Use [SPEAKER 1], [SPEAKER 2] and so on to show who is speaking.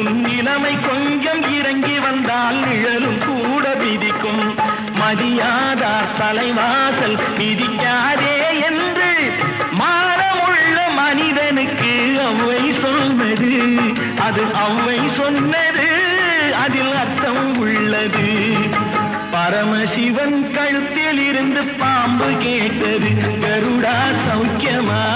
[SPEAKER 1] உன் நிலைமை கொஞ்சம் இறங்கி வந்தால் நிழலும் கூட விதிக்கும். மதியாதார் தலைவாசல் மிதிக்காதே என்று மானமுள்ள மனிதனுக்கு அவ்வை சொன்னது. அது அவ்வை சொன்னது, அதில் அர்த்தம் உள்ளது. பரமசிவன் கழுத்தில் இருந்து பாம்பு கேட்டது, கருடா சௌக்கியமா?